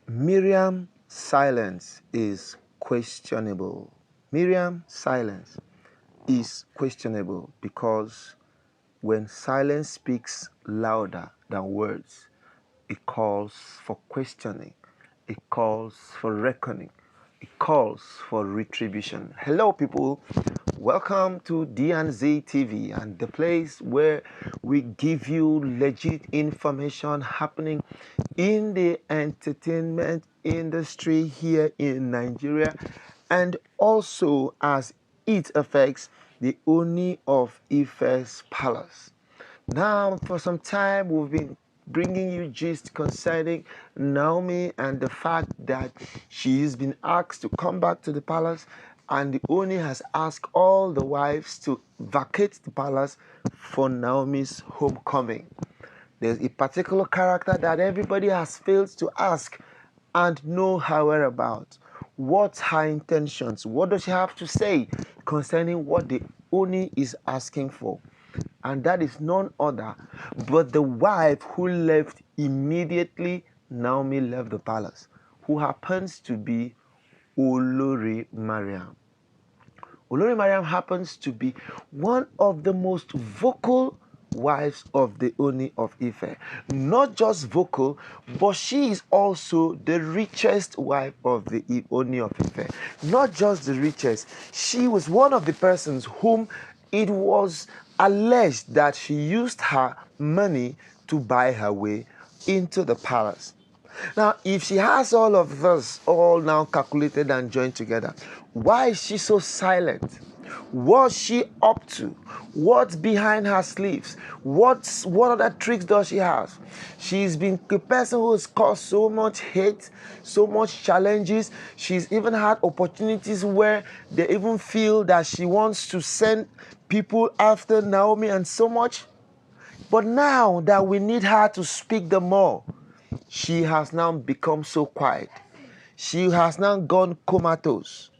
Marian Silence is questionable. Marian Silence is questionable because when silence speaks louder than words, it calls for questioning, it calls for reckoning, it calls for retribution. Hello, people. Welcome to D&Z TV, and the place where we give you legit information happening in the entertainment industry here in Nigeria, and also as it affects the Ooni of Ife's palace. Now, for some time, we've been bringing you gist concerning Naomi and the fact that she's been asked to come back to the palace, and the Ooni has asked all the wives to vacate the palace for Naomi's homecoming. There's a particular character that everybody has failed to ask and know her whereabouts. What's her intentions? What does she have to say concerning what the Ooni is asking for? And that is none other but the wife who left immediately Naomi left the palace, who happens to be Olori Mariam. Olori Mariam happens to be one of the most vocal wives of the Ooni of Ife. Not just vocal, but she is also the richest wife of the Ooni of Ife. Not just the richest, she was one of the persons whom it was alleged that she used her money to buy her way into the palace. Now, if she has all of this all now calculated and joined together, why is she so silent? What's she up to? What's behind her sleeves? What other tricks does she have? She's been a person who has caused so much hate, so much challenges. She's even had opportunities where they even feel that she wants to send people after Naomi and so much. But now that we need her to speak the more, she has now become so quiet. She has now gone comatose.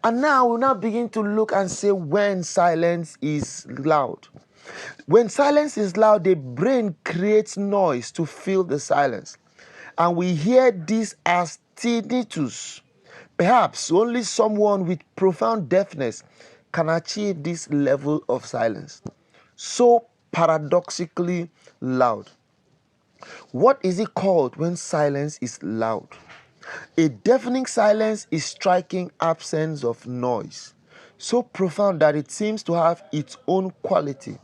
And now we now begin to look and say when silence is loud. When silence is loud, the brain creates noise to fill the silence. And we hear this as tinnitus. Perhaps only someone with profound deafness can achieve this level of silence. So paradoxically loud. What is it called when silence is loud? A deafening silence is striking absence of noise, so profound that it seems to have its own quality.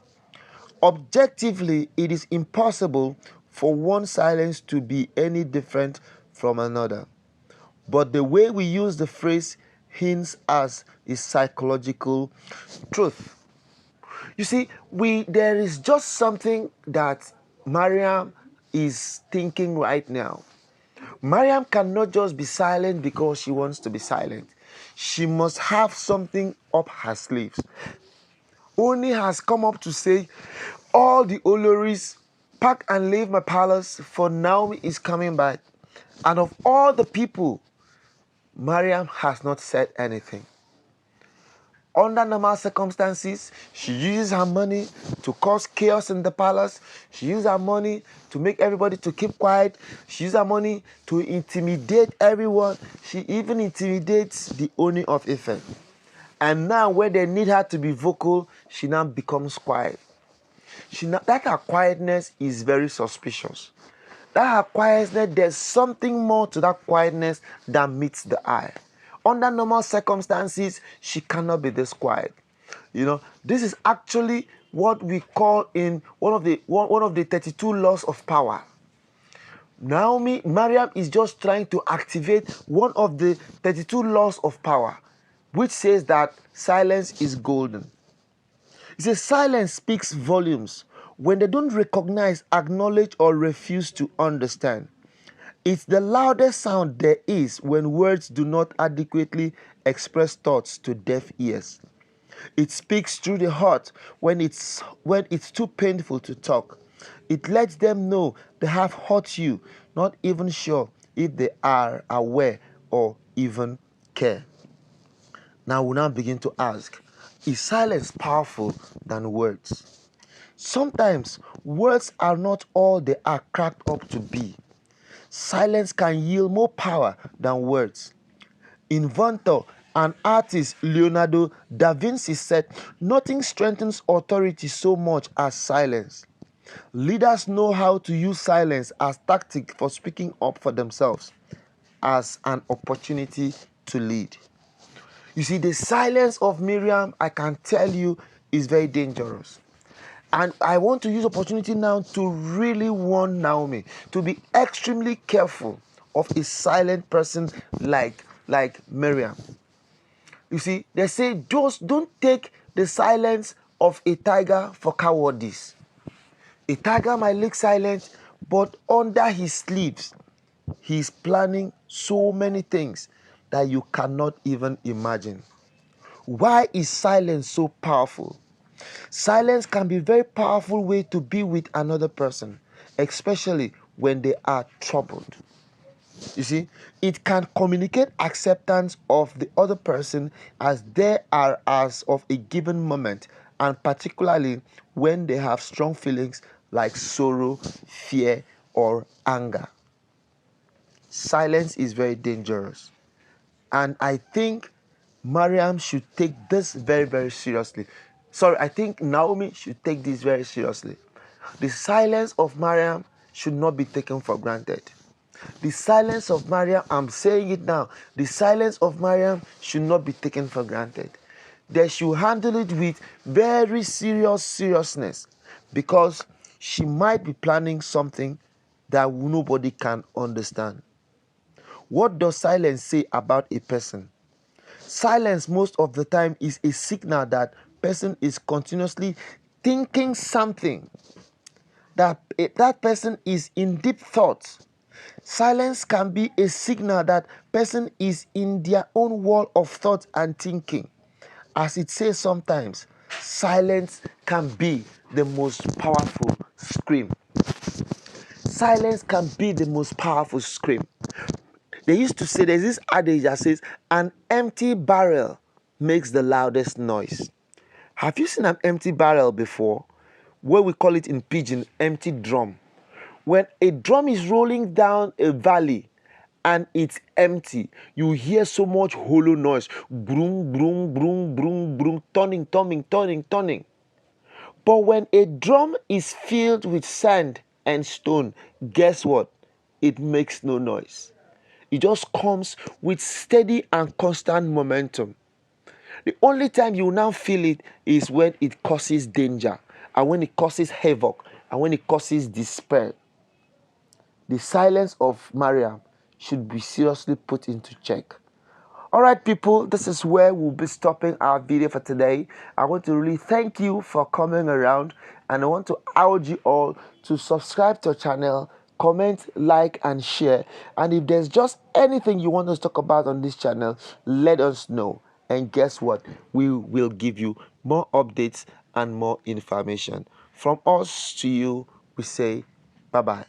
Objectively, it is impossible for one silence to be any different from another. But the way we use the phrase hints as a psychological truth. You see, there is just something that Mariam is thinking right now. Mariam cannot just be silent because she wants to be silent. She must have something up her sleeves. Ooni has come up to say, all the Oloris, pack and leave my palace, for Naomi is coming back. And of all the people, Mariam has not said anything. Under normal circumstances, she uses her money to cause chaos in the palace. She uses her money to make everybody to keep quiet. She uses her money to intimidate everyone. She even intimidates the Ooni of Ife. And now when they need her to be vocal, she now becomes quiet. That her quietness is very suspicious. That her quietness, there's something more to that quietness that meets the eye. Under normal circumstances, she cannot be this quiet. This is actually what we call in one of the 32 laws of power. Mariam is just trying to activate one of the 32 laws of power, which says that silence is golden. It says silence speaks volumes when they don't recognize, acknowledge, or refuse to understand. It's the loudest sound there is when words do not adequately express thoughts to deaf ears. It speaks through the heart when it's too painful to talk. It lets them know they have hurt you, not even sure if they are aware or even care. Now we'll now begin to ask, is silence powerful than words? Sometimes words are not all they are cracked up to be. silence can yield more power than words. Inventor and artist Leonardo da Vinci said, "Nothing strengthens authority so much as silence." Leaders know how to use silence as tactic for speaking up for themselves as an opportunity to lead. You see, the silence of Miriam, I can tell you, is very dangerous. And I want to use opportunity now to really warn Naomi to be extremely careful of a silent person like Miriam. You see, they say just don't take the silence of a tiger for cowardice. A tiger might look silent, but under his sleeves, he's planning so many things that you cannot even imagine. Why is silence so powerful? Silence can be a very powerful way to be with another person, especially when they are troubled. You see, it can communicate acceptance of the other person as they are as of a given moment, and particularly when they have strong feelings like sorrow, fear, or anger. Silence is very dangerous. And I think Mariam should take this very, very seriously. Sorry, I think Naomi should take this very seriously. The silence of Mariam should not be taken for granted. The silence of Mariam, I'm saying it now, the silence of Mariam should not be taken for granted. They should handle it with very seriousness, because she might be planning something that nobody can understand. What does silence say about a person? Silence most of the time is a signal that person is continuously thinking something, that that person is in deep thought. Silence can be a signal that person is in their own world of thought and thinking. As it says sometimes, silence can be the most powerful scream. Silence can be the most powerful scream. They used to say, there's this adage that says, an empty barrel makes the loudest noise. Have you seen an empty barrel before? Where we call it in pidgin, empty drum. When a drum is rolling down a valley and it's empty, you hear so much hollow noise. Broom, broom, broom, broom, broom, turning, turning, turning, turning. But when a drum is filled with sand and stone, guess what? It makes no noise. It just comes with steady and constant momentum. The only time you will now feel it is when it causes danger, and when it causes havoc, and when it causes despair. The silence of Mariam should be seriously put into check. Alright people, this is where we'll be stopping our video for today. I want to really thank you for coming around, and I want to urge you all to subscribe to our channel, comment, like and share. And if there's just anything you want us to talk about on this channel, let us know. And guess what? We will give you more updates and more information. From us to you, we say bye-bye.